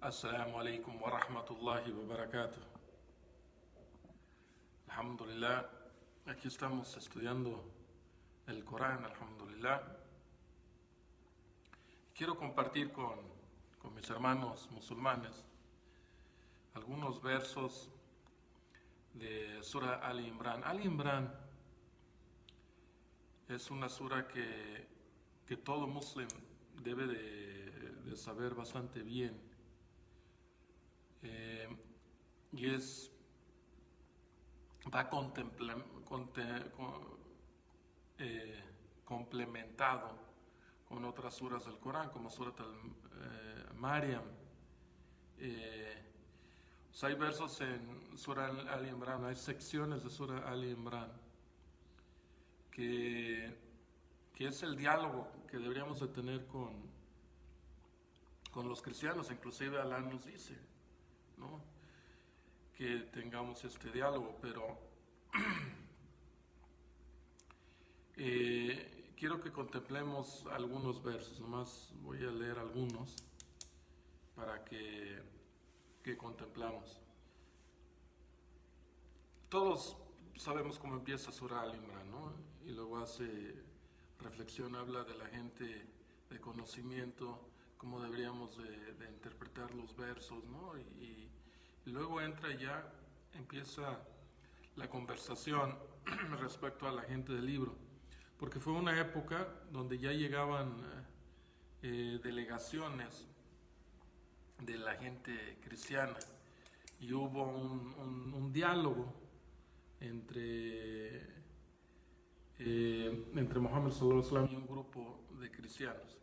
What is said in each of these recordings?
Assalamu alaikum wa rahmatullahi wa barakatuh. Alhamdulillah, aquí estamos estudiando el Corán, alhamdulillah. Quiero compartir con mis hermanos musulmanes algunos versos de Sura Ali Imran. Ali Imran es una sura que todo muslim debe de saber bastante bien. Y va complementado con otras suras del Corán, como Surat al-Maryam. Hay versos en Sura Ali Imran, hay secciones de Sura Ali Imran que es el diálogo que deberíamos de tener con los cristianos. Inclusive Alá nos dice, ¿no?, que tengamos este diálogo, pero quiero que contemplemos algunos versos. Nomás voy a leer algunos para que contemplamos. Todos sabemos cómo empieza Surah Al-Imran, ¿no? Y luego hace reflexión, habla de la gente de conocimiento, cómo deberíamos de interpretar los versos, ¿no? Y luego empieza la conversación respecto a la gente del libro, porque fue una época donde ya llegaban delegaciones de la gente cristiana y hubo un diálogo entre Muhammad sallallahu alaihi wasallam y un grupo de cristianos.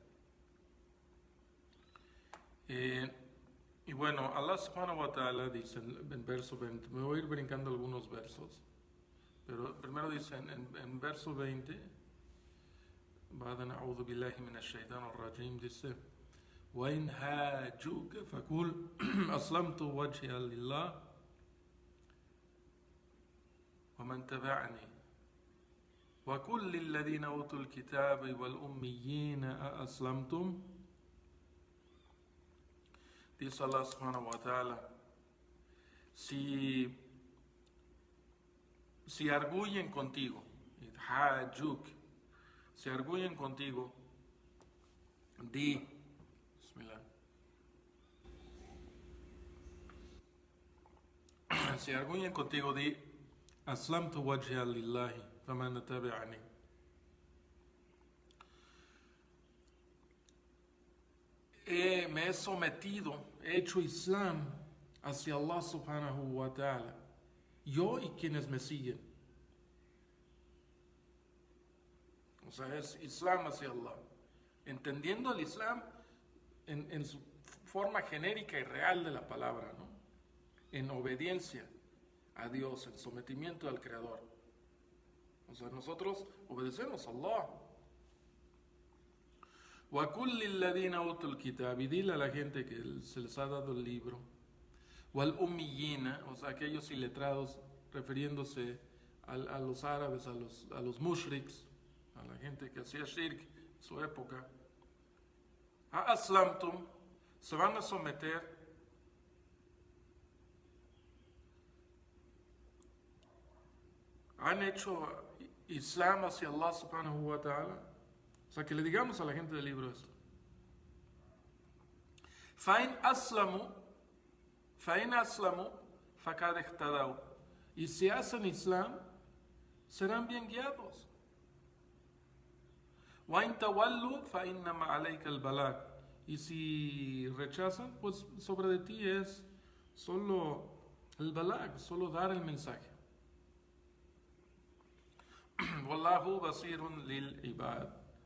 Y bueno, Allah subhanahu wa ta'ala dice en verso 20, me voy a ir brincando algunos versos, pero primero dice en verso 20, بعد أعوذ بالله من الشيطان الرجيم, dice وإن هاجوك فقل أسلمت وجهي لله ومن تبعني وقل للذين أوتوا الكتاب والأميين أأسلمتم. Dice Allah subhanahu wa ta'ala, si arguyen contigo, si arguyen contigo, di, bismillah, si arguyen contigo, di, aslamtu wajha lillahi faman tabi'ani. Me he sometido, he hecho Islam hacia Allah subhanahu wa ta'ala, yo y quienes me siguen. O sea, es Islam hacia Allah, entendiendo el Islam en su forma genérica y real de la palabra, ¿no?, en obediencia a Dios, en sometimiento al Creador. O sea, nosotros obedecemos a Allah. وَقُلْ لِلَّذِينَ أُوتُوا الْكِتَابِ, y dile a la gente que se les ha dado el libro, وَالْأُمِّيِّينَ, o sea, aquellos iletrados, refiriéndose a los árabes, a los mushriks, a la gente que hacía shirk en su época, أَأَسْلَمْتُمْ, se van a someter, han hecho Islam hacia Allah subhanahu wa ta'ala. O sea, que le digamos a la gente del libro esto. فَإِنْ أَسْلَمُوا فَقَدْ اهْتَدَوْا, y si hacen Islam, serán bien guiados. وَإِنْ تَوَلُّوا فَإِنَّمَا عَلَيْكَ الْبَلَاغُ, y si rechazan, pues sobre de ti es solo el balag, solo dar el mensaje. وَاللَّهُ بَصِيرٌ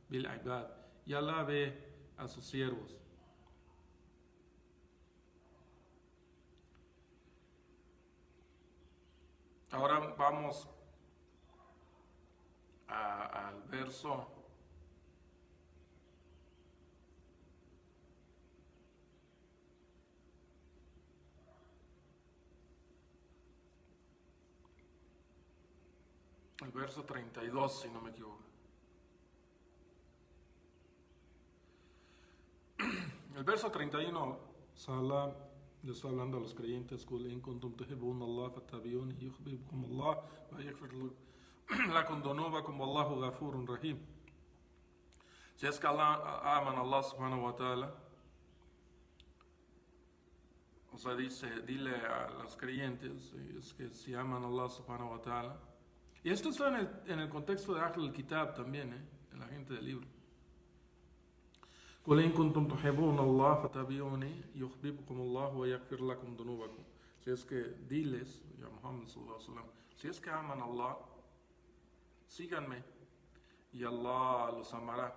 بِالْعِبَادِ, y Allah ve a sus siervos. Ahora vamos al verso 32, si no me equivoco. El verso 31, Allah Le está hablando a los creyentes: "Qul in kuntum tuhibbuna Allah fattabi'uni yuhbibkum Allah wa yaghfir lakum dhunubakum wallahu ghafurun rahim". Si es que aman a Allah subhanahu wa ta'ala, o sea, dile a los creyentes, es que si aman a Allah subhanahu wa ta'ala, y esto está en el contexto de Ahl al-Kitab también, de la gente del libro. قل إن كنتم تحبون الله فاتبعوني يحببكم الله ويغفر لكم ذنوبكم. Si es que diles, ya Muhammad sallallahu alaihi wasallam, si es que aman a Allah, síganme y Allah los amará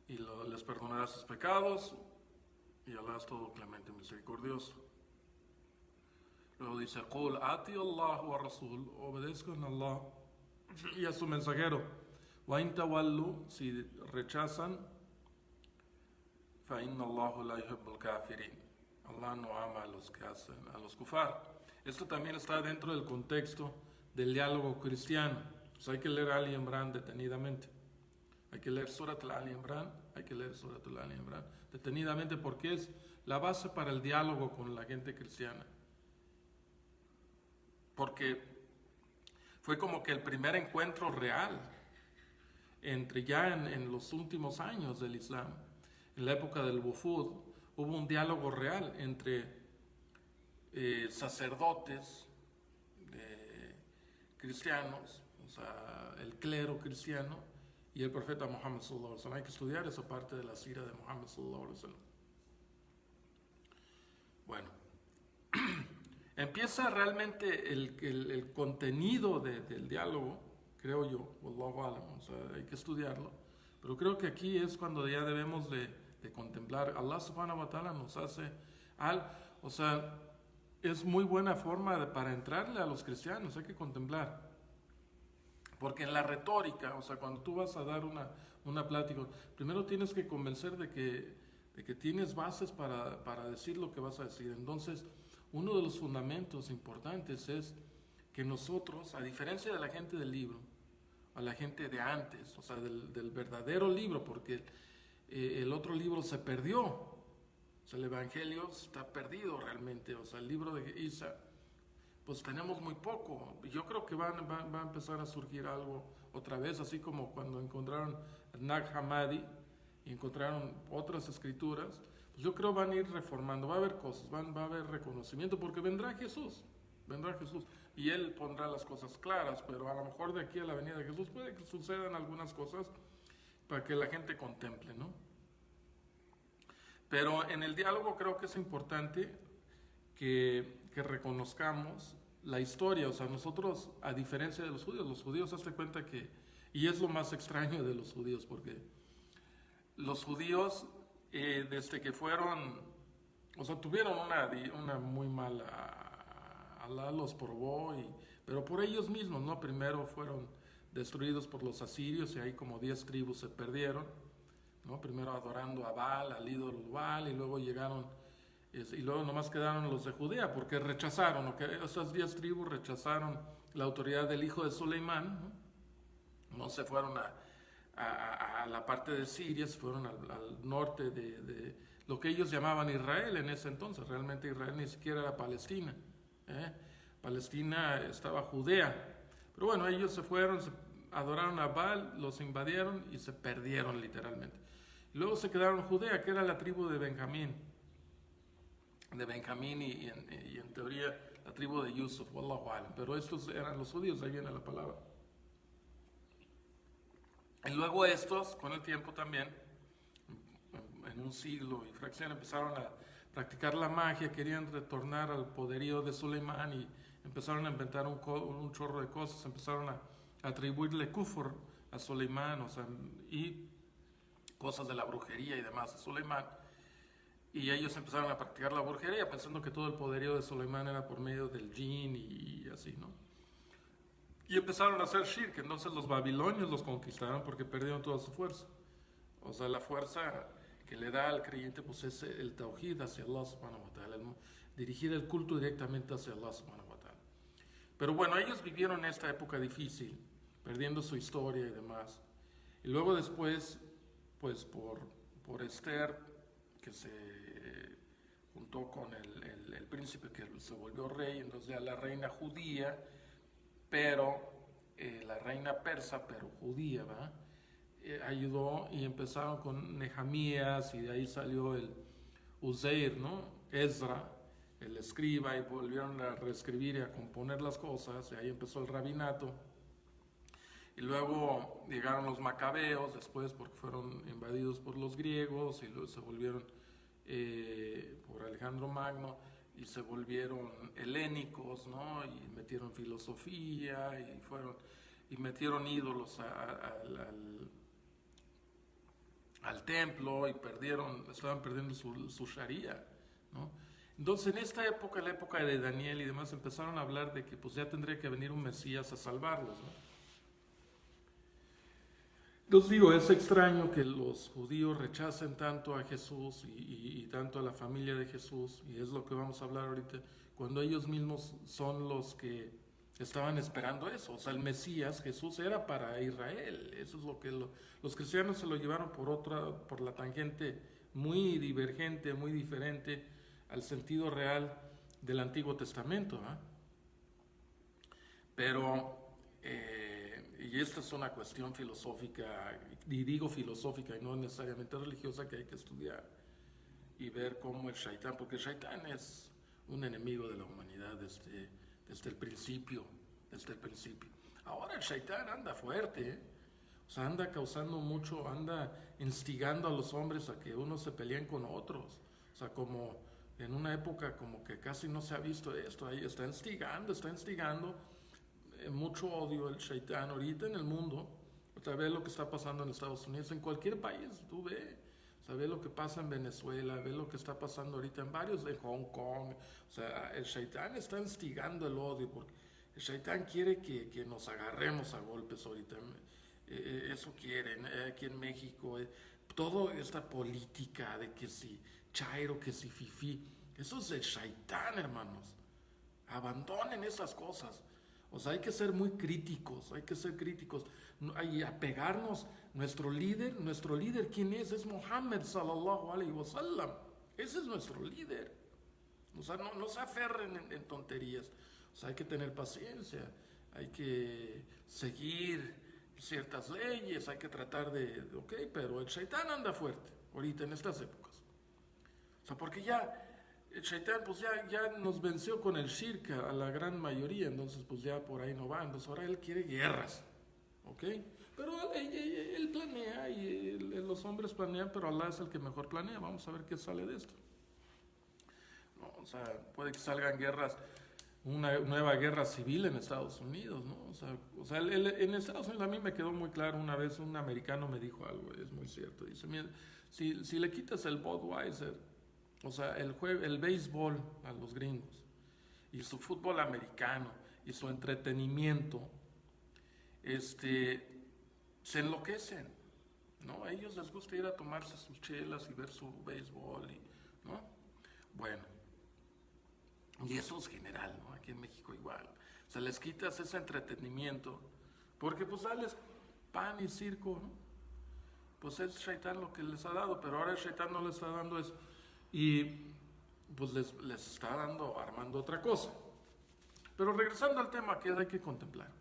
y les perdonará sus pecados, y Allah es todo clemente y misericordioso. Luego dice: "Qul ati Allah wa rasul", obedezcan a Allah y a su mensajero. "Wa in tawallu", si rechazan, fa inna Allah la yuhibbul kafirin, Allah no ama a los que hacen, a los kufar. Esto también está dentro del contexto del diálogo cristiano. O sea, hay que leer Ali Imran detenidamente. Hay que leer Surat al-Ali Imran, detenidamente, porque es la base para el diálogo con la gente cristiana. Porque fue como que el primer encuentro real entre ya en los últimos años del Islam. En la época del Wufud hubo un diálogo real entre sacerdotes cristianos, o sea, el clero cristiano, y el profeta Muhammad sallallahu alaihi wasallam. Hay que estudiar esa parte de la sira de Muhammad sallallahu alaihi wasallam. Bueno, empieza realmente el contenido del diálogo, creo yo, wallahu alam, o sea, hay que estudiarlo, pero creo que aquí es cuando ya debemos de contemplar. Allah subhanahu wa ta'ala nos hace o sea, es muy buena forma para entrarle a los cristianos, hay que contemplar. Porque en la retórica, o sea, cuando tú vas a dar una plática, primero tienes que convencer de que tienes bases para decir lo que vas a decir. Entonces, uno de los fundamentos importantes es que nosotros, a diferencia de la gente del libro, a la gente de antes, o sea, del verdadero libro, porque el otro libro se perdió, o sea, el Evangelio está perdido realmente, o sea, el libro de Isa, pues tenemos muy poco. Yo creo que va a empezar a surgir algo otra vez, así como cuando encontraron Nag Hammadi y encontraron otras escrituras. Pues yo creo van a ir reformando, va a haber cosas, va a haber reconocimiento, porque vendrá Jesús, y Él pondrá las cosas claras, pero a lo mejor de aquí a la venida de Jesús puede que sucedan algunas cosas para que la gente contemple, ¿no? Pero en el diálogo creo que es importante que reconozcamos la historia. O sea, nosotros, a diferencia de los judíos, hazte cuenta que, y es lo más extraño de los judíos, porque los judíos, desde que fueron, o sea, tuvieron una muy mala, Allah los probó, pero por ellos mismos, ¿no? Primero fueron destruidos por los asirios, y ahí como 10 tribus se perdieron, ¿no? Primero adorando a Baal, al ídolo Baal, y luego y luego nomás quedaron los de Judea, porque rechazaron, esas 10 tribus rechazaron la autoridad del hijo de Suleimán, no se fueron a la parte de Siria, se fueron al norte de lo que ellos llamaban Israel en ese entonces. Realmente Israel ni siquiera era Palestina, Palestina estaba Judea, pero bueno, ellos se fueron, adoraron a Baal, los invadieron y se perdieron literalmente. Y luego se quedaron Judea, que era la tribu de Benjamín, y en teoría la tribu de Yusuf, wallahu alam, pero estos eran los judíos, ahí viene la palabra. Y luego estos, con el tiempo también, en un siglo y fracción, empezaron a practicar la magia, querían retornar al poderío de Suleimán y empezaron a inventar un chorro de cosas, empezaron a atribuirle kufr a Suleimán, o sea, y cosas de la brujería y demás a Suleimán. Y ellos empezaron a practicar la brujería pensando que todo el poderío de Suleimán era por medio del jinn y así, ¿no? Y empezaron a hacer shirk. Entonces los babilonios los conquistaron porque perdieron toda su fuerza. O sea, la fuerza que le da al creyente pues es el tawhid hacia Allah subhanahu wa ta'ala, dirigir el culto directamente hacia Allah subhanahu wa ta'ala. Pero bueno, ellos vivieron esta época difícil, perdiendo su historia y demás. Y luego después, pues por Esther, que se juntó con el príncipe que se volvió rey, entonces ya la reina judía, pero la reina persa, pero judía, ¿va? Ayudó y empezaron con Nehemías y de ahí salió el Uzeir, ¿no? Ezra, el escriba, y volvieron a reescribir y a componer las cosas, y ahí empezó el rabinato. Y luego llegaron los macabeos después porque fueron invadidos por los griegos y luego se volvieron por Alejandro Magno y se volvieron helénicos, ¿no? Y metieron filosofía y fueron y metieron ídolos al templo y estaban perdiendo su sharia, ¿no? Entonces en esta época, la época de Daniel y demás, empezaron a hablar de que pues ya tendría que venir un Mesías a salvarlos, ¿no? Entonces digo, es extraño que los judíos rechacen tanto a Jesús y tanto a la familia de Jesús, y es lo que vamos a hablar ahorita, cuando ellos mismos son los que estaban esperando eso. O sea, el Mesías, Jesús, era para Israel. Eso es lo que los cristianos se lo llevaron por la tangente muy divergente, muy diferente al sentido real del Antiguo Testamento, ¿eh? Pero y esta es una cuestión filosófica, y digo filosófica y no necesariamente religiosa, que hay que estudiar y ver cómo el Shaitán, porque el Shaitán es un enemigo de la humanidad desde el principio, Ahora el Shaitán anda fuerte, ¿eh? O sea, anda causando mucho, anda instigando a los hombres a que unos se peleen con otros. O sea, como en una época como que casi no se ha visto esto, ahí está instigando mucho odio el Shaitán ahorita en el mundo. O sea, ve lo que está pasando en Estados Unidos, en cualquier país, tú ve. O sea, ve lo que pasa en Venezuela, ve lo que está pasando ahorita en varios de Hong Kong. O sea, el Shaitán está instigando el odio, porque el Shaitán quiere que nos agarremos a golpes ahorita. Eso quieren aquí en México. Toda esta política de que si Chairo, que si Fifi, eso es el Shaitán, hermanos. Abandonen esas cosas. O sea, hay que ser muy críticos, y apegarnos. Nuestro líder, ¿quién es? Es Mohammed sallallahu alaihi wasallam. Ese es nuestro líder. O sea, no se aferren en tonterías. O sea, hay que tener paciencia, hay que seguir ciertas leyes, hay que tratar ok, pero el Shaitán anda fuerte ahorita en estas épocas. O sea, porque ya el Shaitán pues ya nos venció con el shirk a la gran mayoría, entonces pues ya por ahí no va, entonces ahora él quiere guerras, ¿ok? Pero él planea y los hombres planean, pero Allah es el que mejor planea. Vamos a ver qué sale de esto. No, o sea, puede que salgan guerras, una nueva guerra civil en Estados Unidos, ¿no? O sea en Estados Unidos a mí me quedó muy claro, una vez un americano me dijo algo, es muy cierto, dice, mira, si le quitas el Budweiser, o sea, el béisbol a los gringos, y su fútbol americano, y su entretenimiento, se enloquecen, ¿no? A ellos les gusta ir a tomarse sus chelas y ver su béisbol, ¿no? Bueno, y eso es general, ¿no? Aquí en México igual. O sea, les quitas ese entretenimiento, porque pues dales pan y circo, ¿no? Pues es Shaitán lo que les ha dado, pero ahora el Shaitán no les está dando eso. Y pues les está armando otra cosa. Pero regresando al tema que hay que contemplar.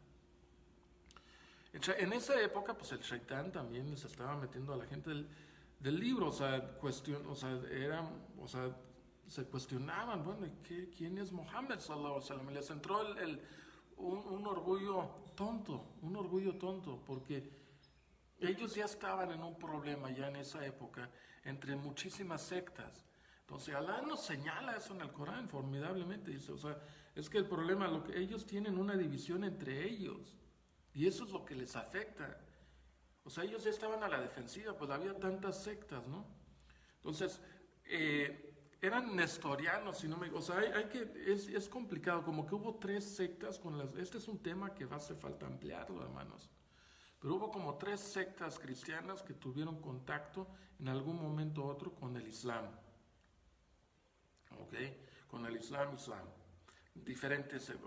En esa época, pues el Shaitán también les estaba metiendo a la gente del libro, o sea, se cuestionaban, bueno, ¿quién es Mohammed sallallahu alaihi wasallam? Les entró un orgullo tonto, porque ellos ya estaban en un problema ya en esa época entre muchísimas sectas. Entonces Alá nos señala eso en el Corán formidablemente, dice, o sea, es que el problema, ellos tienen una división entre ellos, y eso es lo que les afecta. O sea, ellos ya estaban a la defensiva, pues había tantas sectas, ¿no? Entonces, eran nestorianos, o sea, es complicado, como que hubo 3 sectas este es un tema que va a hacer falta ampliarlo, hermanos. Pero hubo como 3 sectas cristianas que tuvieron contacto en algún momento u otro con el Islam. ¿Ok? Con el Islam.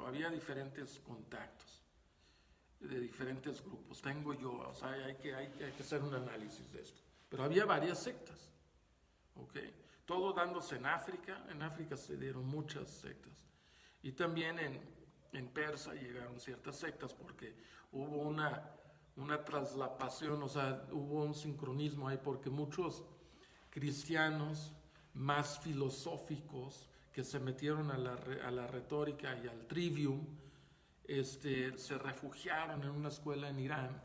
Había diferentes contactos de diferentes grupos. O sea, hay que hacer un análisis de esto. Pero había varias sectas. ¿Ok? todo dándose en África. En África se dieron muchas sectas. Y también en Persa llegaron ciertas sectas porque hubo una traslapación, o sea, hubo un sincronismo ahí porque muchos cristianos más filosóficos que se metieron a la retórica y al trivium, se refugiaron en una escuela en Irán,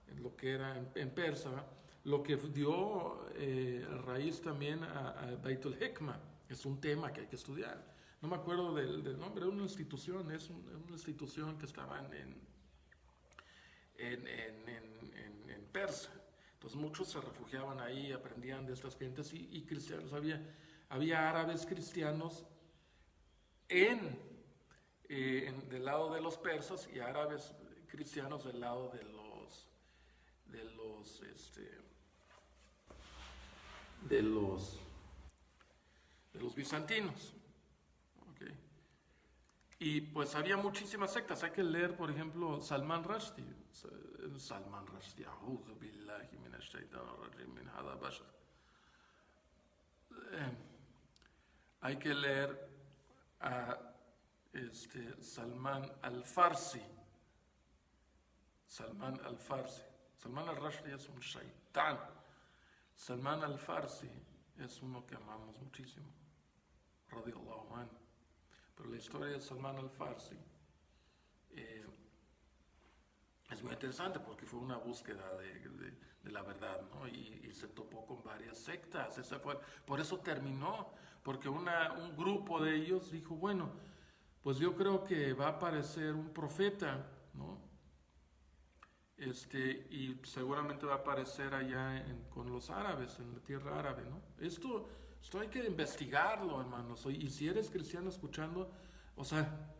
en lo que era en persa, lo que dio raíz también a Beit al-Hikmah. Es un tema que hay que estudiar. No me acuerdo del nombre, es una institución, una institución que estaba en persa. Entonces muchos se refugiaban ahí, aprendían de estas gentes y cristianos. Había árabes cristianos del lado de los persas y árabes cristianos del lado de los bizantinos. Okay. Y pues había muchísimas sectas. Hay que leer, por ejemplo, Salman Rushdie. Salman Rushdie, a'udhu billahi minash shaitanir rajim min hadha bashar. Hay que leer a Salman al-Farsi. Salman al-Farsi. Salman al-Rushdie es un shaitán. Salman al-Farsi es uno que amamos muchísimo. Radiyallahu anhu. Pero la historia de Salman al-Farsi es muy interesante porque fue una búsqueda de la verdad, ¿no? Y se topó con varias sectas. Por eso terminó, porque un grupo de ellos dijo, bueno, pues yo creo que va a aparecer un profeta, ¿no? Y seguramente va a aparecer allá con los árabes, en la tierra árabe, ¿no? Esto hay que investigarlo, hermanos. Y si eres cristiano escuchando, o sea,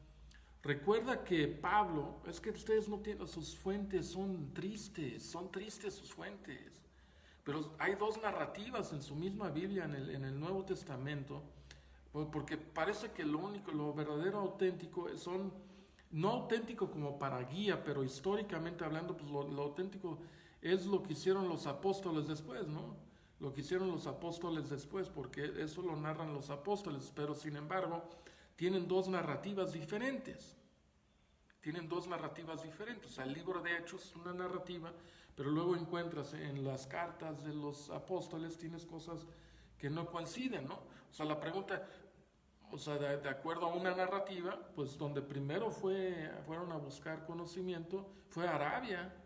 recuerda que Pablo, es que ustedes no tienen, sus fuentes son tristes sus fuentes. Pero hay dos narrativas en su misma Biblia, en el Nuevo Testamento, porque parece que lo verdadero auténtico no auténtico como para guía, pero históricamente hablando, pues lo auténtico es lo que hicieron los apóstoles después, ¿no? Lo que hicieron los apóstoles después, porque eso lo narran los apóstoles, pero sin embargo tienen dos narrativas diferentes. O sea, el libro de Hechos es una narrativa, pero luego encuentras en las cartas de los apóstoles, tienes cosas que no coinciden, ¿no? O sea, la pregunta, o sea, de acuerdo a una narrativa, pues donde primero fueron a buscar conocimiento fue Arabia.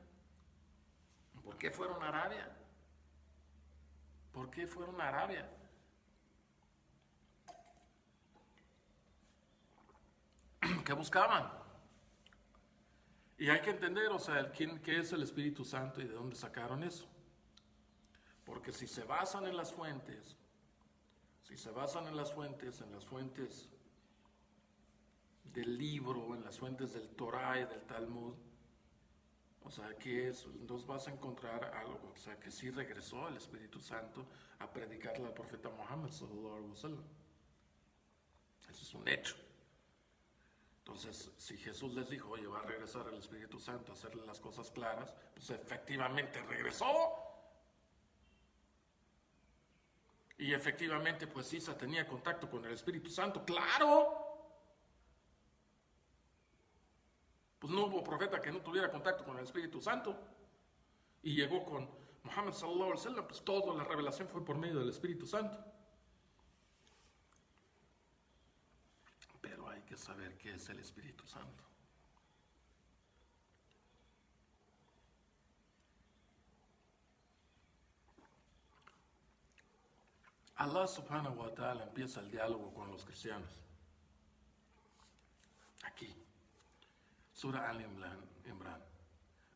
¿Por qué fueron a Arabia? ¿Qué buscaban? Y hay que entender, o sea, qué es el Espíritu Santo y de dónde sacaron eso. Porque si se basan en las fuentes, en las fuentes del libro, en las fuentes del Torah y del Talmud, o sea, ¿qué es? Entonces vas a encontrar algo, o sea, que sí regresó el Espíritu Santo a predicarle al profeta Muhammad sallallahu alaihi wasallam. Eso es un hecho. Entonces, si Jesús les dijo, oye, va a regresar el Espíritu Santo a hacerle las cosas claras, pues efectivamente regresó. Y efectivamente, pues Isa tenía contacto con el Espíritu Santo, ¡claro! Pues no hubo profeta que no tuviera contacto con el Espíritu Santo. Y llegó con Muhammad sallallahu alaihi wasallam, pues toda la revelación fue por medio del Espíritu Santo. Pero hay que saber qué es el Espíritu Santo. Allah subhanahu wa ta'ala empieza el diálogo con los cristianos. Aquí, Surah Al-Imran,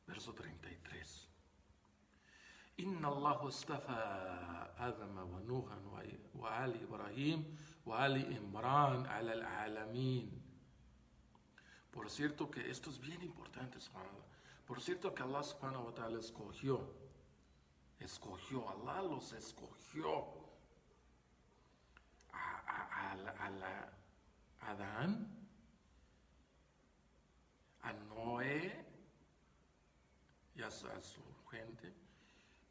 verso 33. Inna Allahu istafa Adama wa Nuhan wa Ali Ibrahim wa Ali Imran ala al-alamin. Por cierto que esto es bien importante, subhanallah. Por cierto que Allah subhanahu wa ta'ala escogió, Allah los escogió a Adán, a Noé y a su gente,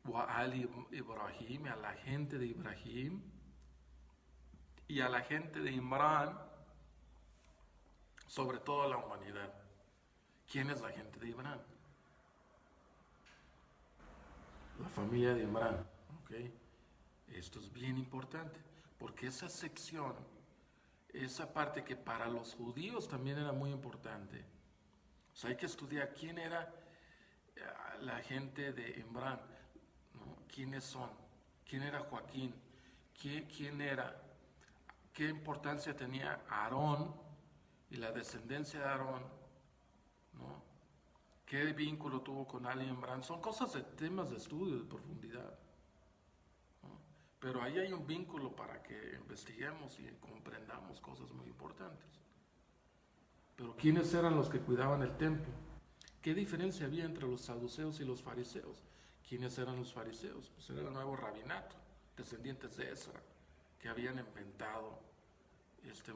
wa Ali Ibrahim, a la gente de Ibrahim, y a la gente de Imran, sobre todo a la humanidad. ¿Quién es la gente de Imran? La familia de Imran. ¿Ok? Esto es bien importante, porque esa sección, esa parte que para los judíos también era muy importante. O sea, hay que estudiar quién era la gente de Imran, ¿no? ¿Quiénes son? ¿Quién era Joaquín? ¿Quién era? ¿Qué importancia tenía Aarón y la descendencia de Aarón? ¿No? ¿Qué vínculo tuvo con Ali Imran? Son cosas de temas de estudio, de profundidad. ¿No? Pero ahí hay un vínculo para que investiguemos y comprendamos cosas muy importantes. Pero ¿quiénes eran los que cuidaban el templo? ¿Qué diferencia había entre los saduceos y los fariseos? ¿Quiénes eran los fariseos? Pues era el nuevo rabinato, descendientes de Ezra, que habían inventado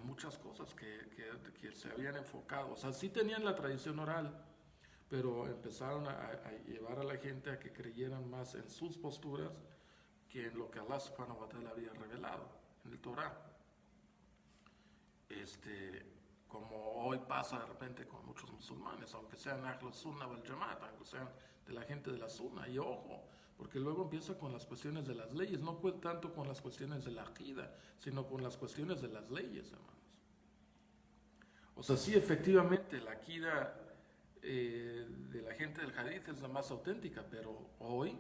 muchas cosas que se habían enfocado. O sea, sí tenían la tradición oral, pero empezaron a llevar a la gente a que creyeran más en sus posturas que en lo que Allah subhanahu wa ta'ala había revelado en el Torah. Como hoy pasa de repente con muchos musulmanes, aunque sean Ahlus Sunnah wal Jamaat, aunque sean de la gente de la Sunna, y ojo, porque luego empieza con las cuestiones de las leyes, no fue tanto con las cuestiones de la aqida, sino con las cuestiones de las leyes, hermanos. O sea, sí, efectivamente, la aqida de la gente del hadith es la más auténtica, pero hoy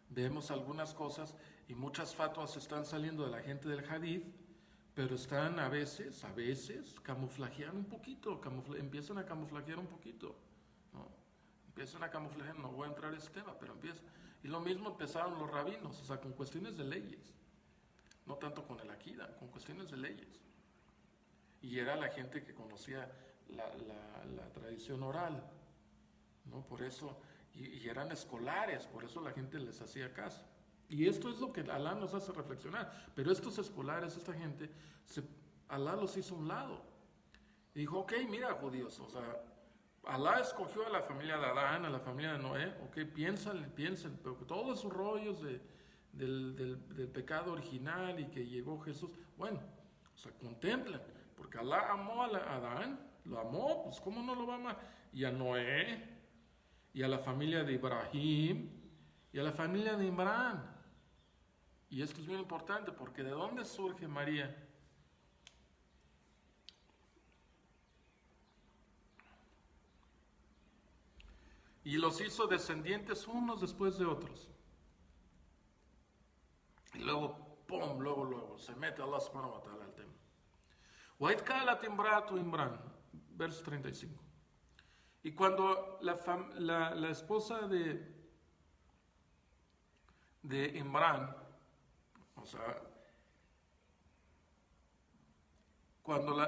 vemos algunas cosas y muchas fatwas están saliendo de la gente del hadith, pero están a veces, camuflajean un poquito, empiezan a camuflajear un poquito, ¿no? Empiezan a camuflajear, no voy a entrar en ese tema, pero empieza. Y lo mismo empezaron los rabinos, o sea, con cuestiones de leyes, no tanto con el akida, con cuestiones de leyes. Y era la gente que conocía la tradición oral, ¿no? Por eso, y eran escolares, por eso la gente les hacía caso. Y esto es lo que Alá nos hace reflexionar. Pero estos escolares, esta gente, Alá los hizo a un lado. Y dijo, ok, mira, judíos, o sea, Alá escogió a la familia de Adán, a la familia de Noé, ok, piensen, pero todos esos rollos del pecado original y que llegó Jesús, bueno, o sea, contemplen, porque Alá amó a Adán, lo amó, pues ¿cómo no lo va a amar? Y a Noé, y a la familia de Ibrahim, y a la familia de Imran. Y esto es muy importante, porque ¿de dónde surge María? Y los hizo descendientes unos después de otros. Y luego, ¡pum! Luego, se mete Allah subhanahu wa ta'ala al tema. وَإِذْ قَالَتِ امْرَأَةُ Imran, verso 35. Y cuando la esposa de Imran, o sea,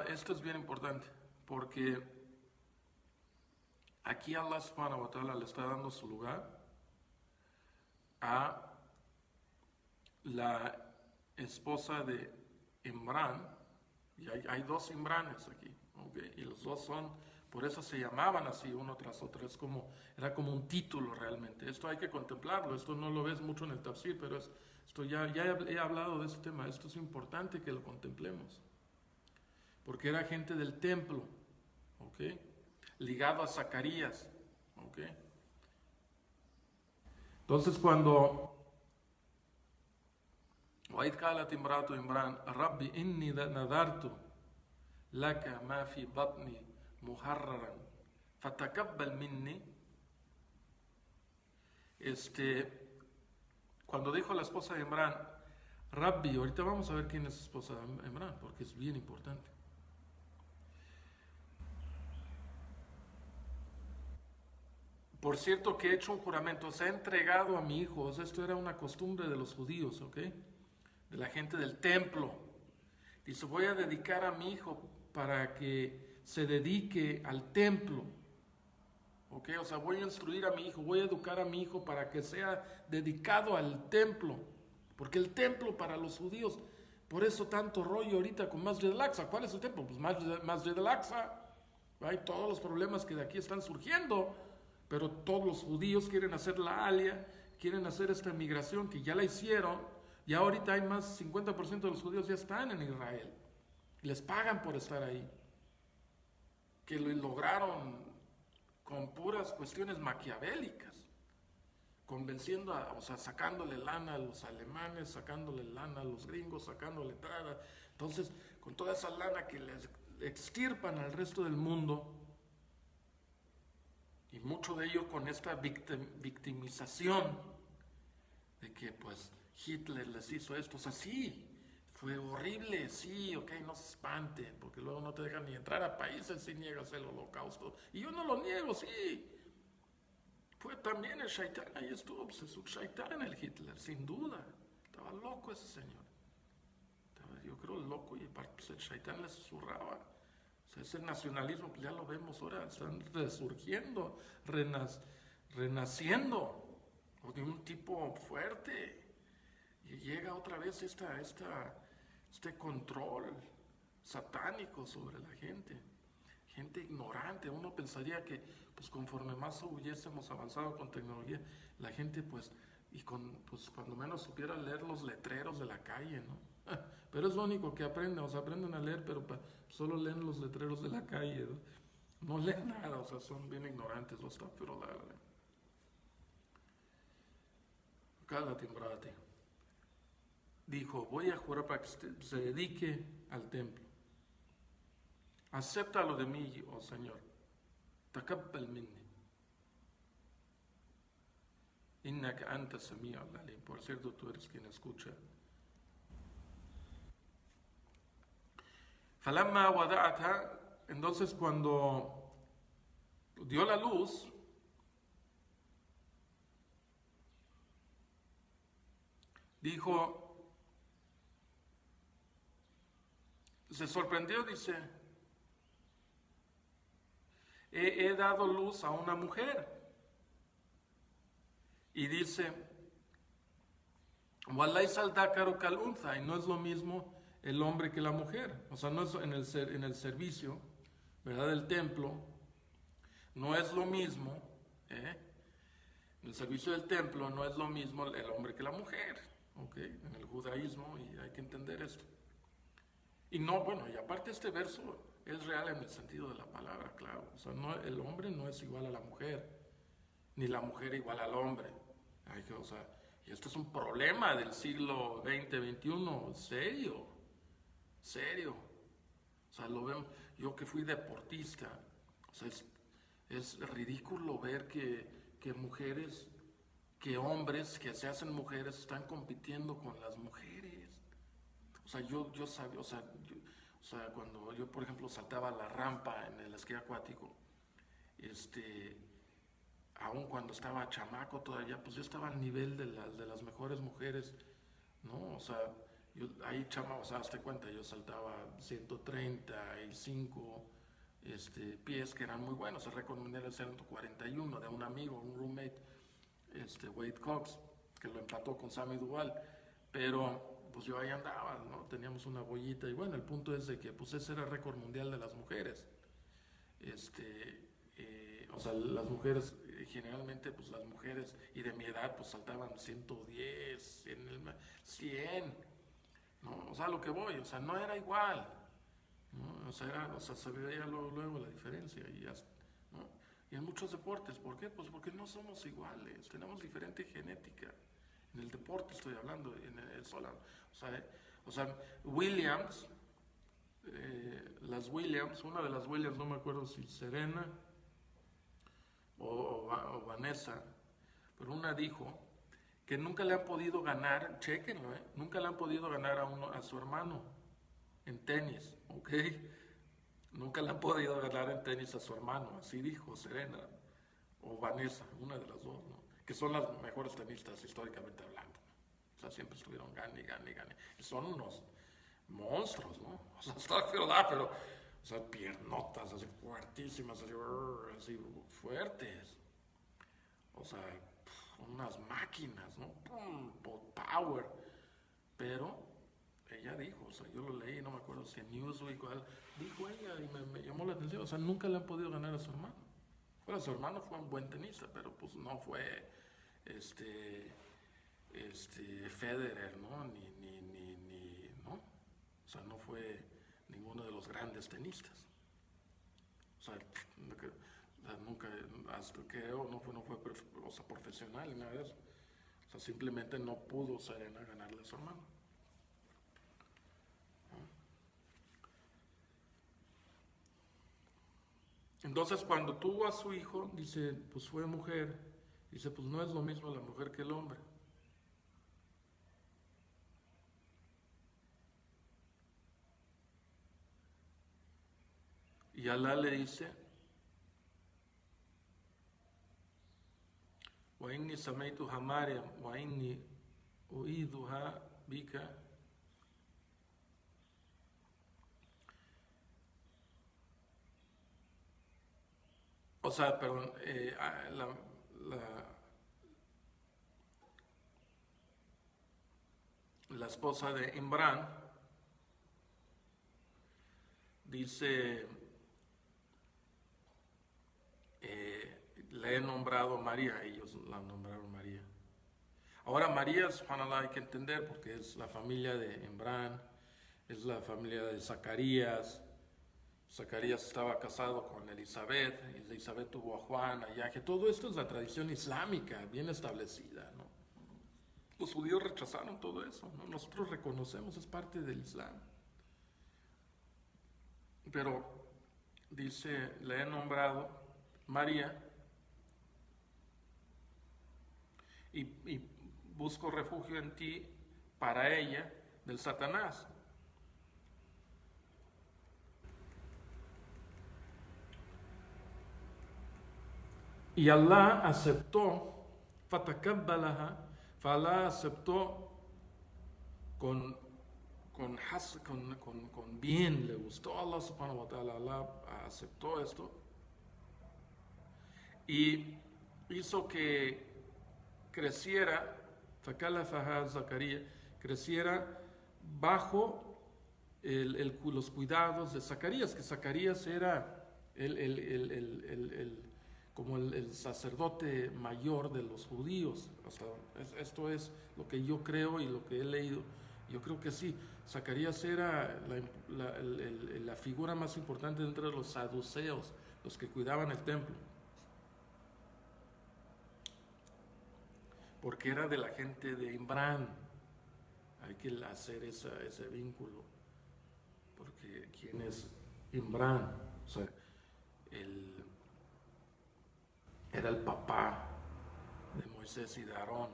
esto es bien importante, porque aquí Allah subhanahu wa ta'ala le está dando su lugar a la esposa de Imran, y hay dos Imranes aquí, ¿okay? Y los dos son, por eso se llamaban así uno tras otro, era como un título realmente. Esto hay que contemplarlo, esto no lo ves mucho en el tafsir, pero esto ya he hablado de este tema, esto es importante que lo contemplemos, porque era gente del templo, ¿ok? Ligado a Zacarías, ¿ok? Entonces cuando وإذ قالت امرأة عمران رب إني نذرت لك ما في بطني محررا فتقبل مني. Cuando dijo la esposa de Imran, Rabbi, ahorita vamos a ver quién es la esposa de Imran, porque es bien importante. Por cierto que he hecho un juramento, os he entregado a mi hijo, o sea, esto era una costumbre de los judíos, ¿ok? De la gente del templo. Dice, voy a dedicar a mi hijo para que se dedique al templo. ¿Ok? O sea, voy a instruir a mi hijo, voy a educar a mi hijo para que sea dedicado al templo. Porque el templo para los judíos, por eso tanto rollo ahorita con Masjid al-Aqsa. ¿Cuál es el templo? Pues Masjid al-Aqsa. Hay todos los problemas que de aquí están surgiendo, pero todos los judíos quieren hacer la alia, quieren hacer esta migración que ya la hicieron, Ya ahorita hay más, 50% de los judíos ya están en Israel. Les pagan por estar ahí. Que lo lograron con puras cuestiones maquiavélicas. Convenciendo, o sea, sacándole lana a los alemanes, sacándole lana a los gringos, sacándole entrada. Entonces, con toda esa lana que les extirpan al resto del mundo, y mucho de ello con esta victimización de que pues Hitler les hizo esto, o sea, sí, fue horrible, sí, ok, no se espanten, porque luego no te dejan ni entrar a países si niegas el holocausto. Y yo no lo niego, sí. Fue también el Shaitán, ahí estuvo, pues es un Shaitán el Hitler, sin duda. Estaba loco ese señor. Estaba, yo creo loco, y aparte pues el Shaitán le susurraba. O sea, ese nacionalismo, pues ya lo vemos ahora, están resurgiendo, renaciendo, o de un tipo fuerte. Y llega otra vez este control satánico sobre la gente. Gente ignorante. Uno pensaría que pues conforme más hubiésemos avanzado con tecnología, la gente pues cuando menos supiera leer los letreros de la calle, ¿no? Pero es lo único que aprenden, o sea, aprenden a leer, pero solo leen los letreros de la calle, ¿no? No leen nada, o sea, son bien ignorantes los pero la timbrate. Dijo, voy a jurar para que se dedique al templo. Acéptalo de mí, oh Señor. Takabbal minni. Innaka anta sami' al-alim. Por cierto, tú eres quien escucha. Falamma wada'atha, entonces cuando dio la luz, dijo, se sorprendió, dice, he dado luz a una mujer. Y dice, Walaysa al-dakaru kal-untha, y no es lo mismo el hombre que la mujer. O sea, no es en el servicio, ¿verdad? Del templo, no es lo mismo, ¿eh? En el servicio del templo no es lo mismo el hombre que la mujer, ¿ok? En el judaísmo, y hay que entender esto. Y no, bueno, y aparte este verso es real en el sentido de la palabra, claro. O sea, no, el hombre no es igual a la mujer, ni la mujer igual al hombre. O sea, y esto es un problema del siglo XX, XXI, serio, serio. O sea, lo vemos, yo que fui deportista, o sea, es ridículo ver que mujeres, que hombres que se hacen mujeres están compitiendo con las mujeres. O sea, yo sabía, o sea, cuando yo, por ejemplo, saltaba la rampa en el esquí acuático, aún cuando estaba chamaco todavía, pues yo estaba al nivel de las mejores mujeres, ¿no? O sea, yo ahí o sea, hazte cuenta, yo saltaba 135 pies que eran muy buenos. El récord mundial era 141 de un amigo, un roommate, Wade Cox, que lo empató con Sammy Duval. Pero pues yo ahí andaba, ¿no? Teníamos una bollita y bueno, el punto es de que pues ese era el récord mundial de las mujeres. O sea, las mujeres, generalmente pues las mujeres y de mi edad pues saltaban 110, 100, ¿no? O sea, lo que voy, o sea, no era igual, ¿no? O sea, se veía luego la diferencia y ya, ¿no? Y en muchos deportes, ¿por qué? Pues porque no somos iguales, tenemos diferente genética. En el deporte estoy hablando, en el solar. O sea Williams, una de las Williams, no me acuerdo si Serena o Vanessa, pero una dijo que nunca le han podido ganar, chéquenlo, nunca le han podido ganar a su hermano en tenis, ¿ok? Nunca le han podido ganar en tenis a su hermano, así dijo Serena o Vanessa, una de las dos, ¿no? Que son las mejores tenistas históricamente hablando. O sea, siempre estuvieron gane. Y son unos monstruos, ¿no? O sea, pero o sea, piernotas así fuertísimas, así fuertes. O sea, unas máquinas, ¿no? Power. Pero ella dijo, o sea, yo lo leí, no me acuerdo si en Newsweek o algo, dijo ella y me llamó la atención, o sea, nunca le han podido ganar a su hermano. Bueno, su hermano fue un buen tenista, pero pues no fue, Federer, ¿no? ¿no? O sea, no fue ninguno de los grandes tenistas. O sea, nunca, hasta creo, no fue o sea, profesional ni nada de eso. O sea, simplemente no pudo Serena ganarle a su hermano. Entonces, cuando tuvo a su hijo, dice, pues fue mujer. Dice, pues no es lo mismo la mujer que el hombre. Y Alá le dice, وإني سميتها مريم وإني أعيذها بك. O sea, perdón, la esposa de Imran dice, le he nombrado María, ellos la nombraron María. Ahora María, subhanallah, hay que entender porque es la familia de Imran, es la familia de Zacarías. Zacarías estaba casado con Elizabeth, y Elizabeth tuvo a Juan, a Yahya. Todo esto es la tradición islámica, bien establecida, ¿no? Los judíos rechazaron todo eso, ¿no? Nosotros reconocemos, es parte del Islam. Pero dice, le he nombrado María y busco refugio en ti para ella del Satanás. Y Allah aceptó, fatakabbalaha, Allah aceptó con, con bien, le gustó a Allah subhanahu wa ta'ala, Allah aceptó esto y hizo que creciera, fakalafaha Zacarías, creciera bajo los cuidados de Zacarías, que Zacarías era como el sacerdote mayor de los judíos. Esto es lo que yo creo y lo que he leído. Yo creo que sí, Zacarías era la figura más importante entre los saduceos, los que cuidaban el templo. Porque era de la gente de Imran. Hay que hacer ese vínculo. Porque ¿quién es Imran? O sea, era el papá de Moisés y de Aarón,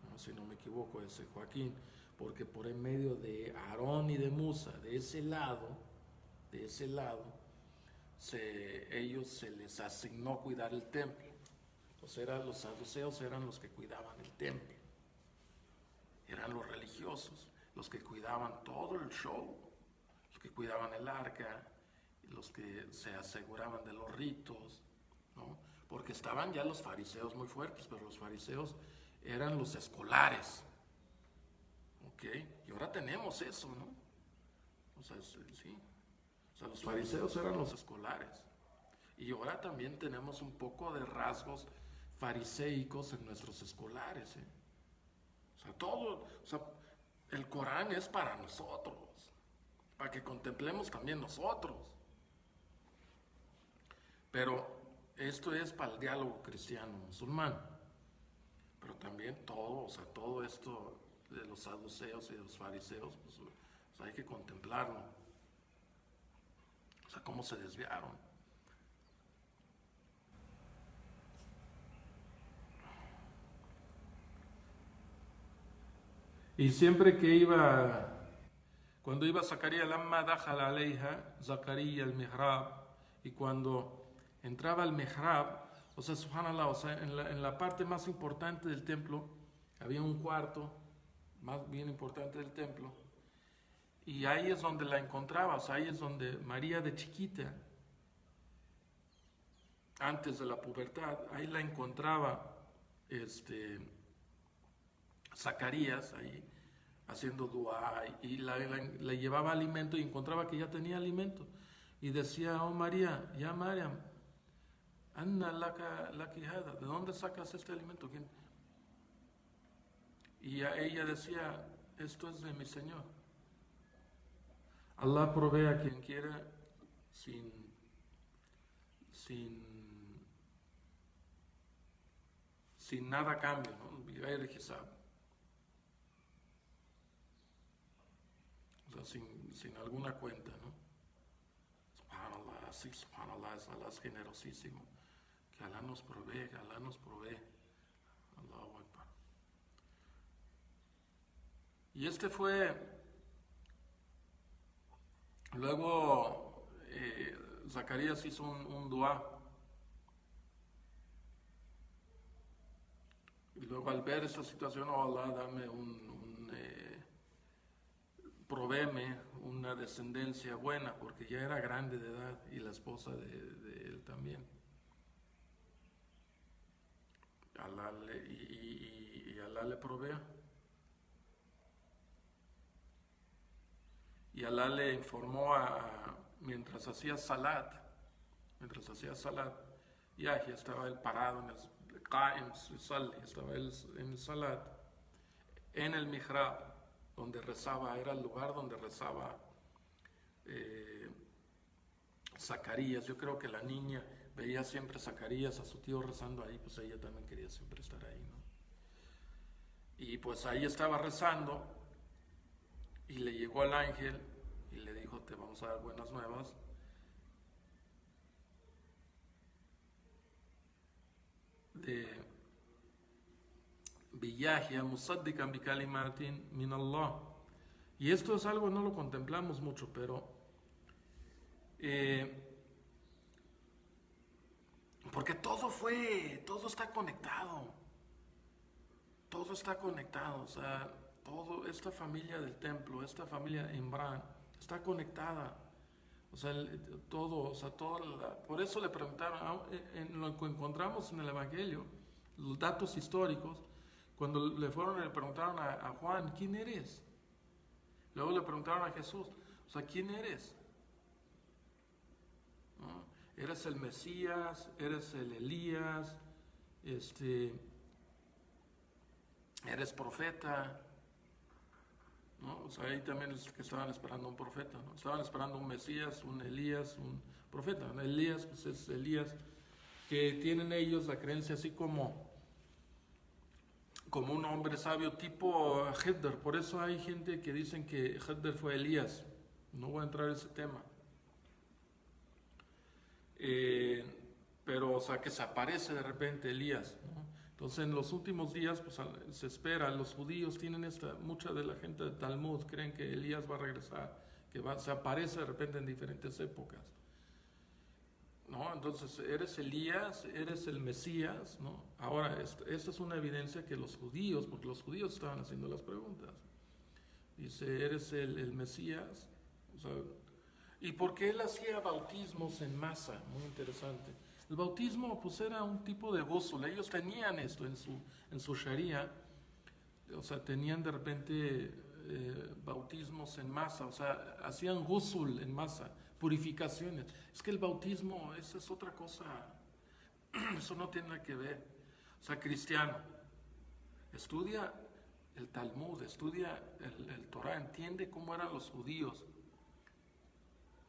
¿no? Si no me equivoco, ese Joaquín, porque por en medio de Aarón y de Musa, de ese lado, ellos se les asignó cuidar el templo. Entonces los saduceos eran los que cuidaban el templo, eran los religiosos, los que cuidaban todo el show, los que cuidaban el arca, los que se aseguraban de los ritos, ¿no? Porque estaban ya los fariseos muy fuertes, pero los fariseos eran los escolares, ¿ok? Y ahora tenemos eso, ¿no? O sea, sí. O sea, los fariseos eran los escolares. Y ahora también tenemos un poco de rasgos fariseicos en nuestros escolares, ¿eh? O sea, el Corán es para nosotros, para que contemplemos también nosotros. Pero esto es para el diálogo cristiano-musulmán. Pero también todo esto de los saduceos y de los fariseos, pues hay que contemplarlo. O sea, cómo se desviaron. Y siempre cuando iba Zacarías, lamma dakhala alayha Zacarías al mihrab, y cuando entraba al mihrab, o sea, subhanallah, o sea, en la parte más importante del templo, había un cuarto más bien importante del templo, y ahí es donde la encontraba, o sea, ahí es donde María de chiquita, antes de la pubertad, ahí la encontraba Zacarías, ahí haciendo dua, y le llevaba alimento y encontraba que ya tenía alimento. Y decía, oh María, ya Mariam, Anna laki hada, ¿de dónde sacas este alimento? ¿Quién? Y ella decía, esto es de mi Señor. Allah provee a quien quiera sin, sin, sin nada a cambio, ¿no? Bighair hisab. O sea, sin alguna cuenta, ¿no? Subhanallah, así, subhanallah, Allah es generosísimo. Que Allah nos provee, que Allah nos provee. Allahu Akbar. Y este fue, luego Zacarías hizo un dua. Y luego al ver esta situación, oh Allah, dame provéeme una descendencia buena, porque ya era grande de edad y la esposa de él también. Y Allah le provee. Y Allah le informó mientras hacía salat, Yahya estaba él parado en el Qa'im, estaba él en el salat, en el mihrab, donde rezaba, era el lugar donde rezaba Zacarías. Yo creo que la niña veía siempre a Zacarías, a su tío rezando ahí, pues ella también quería siempre estar ahí, ¿no? Y pues ahí estaba rezando y le llegó el ángel y le dijo, te vamos a dar buenas nuevas. De Yahya musaddiqan bi kalimatin min Allah. Y esto es algo, no lo contemplamos mucho, pero porque todo está conectado. Todo está conectado, o sea, esta familia del templo, esta familia de Imran, está conectada. O sea, por eso le preguntaron, en lo que encontramos en el Evangelio, los datos históricos, cuando le preguntaron a Juan, ¿quién eres? Luego le preguntaron a Jesús, o sea, ¿quién eres? ¿No? ¿Eres el Mesías? ¿Eres el Elías? ¿Eres profeta? ¿No? O sea, ahí también es que estaban esperando un profeta, ¿no? Estaban esperando un Mesías, un Elías, un profeta. Elías, pues es Elías, que tienen ellos la creencia así como un hombre sabio tipo Hedder. Por eso hay gente que dicen que Hedder fue Elías. No voy a entrar en ese tema. Pero, o sea, que se aparece de repente Elías, ¿no? Entonces, en los últimos días, pues se espera, los judíos tienen mucha de la gente de Talmud creen que Elías va a regresar, se aparece de repente en diferentes épocas, ¿no? Entonces, eres Elías, eres el Mesías, ¿no? Ahora, esta es una evidencia que los judíos, porque los judíos estaban haciendo las preguntas, dice, eres el Mesías, o sea, ¿y por qué él hacía bautismos en masa? Muy interesante. El bautismo pues era un tipo de ghusl. Ellos tenían esto en su sharia. O sea, tenían de repente bautismos en masa. O sea, hacían ghusl en masa, purificaciones. Es que el bautismo, esa es otra cosa. Eso no tiene nada que ver. O sea, cristiano, estudia el Talmud, estudia el Torah, entiende cómo eran los judíos.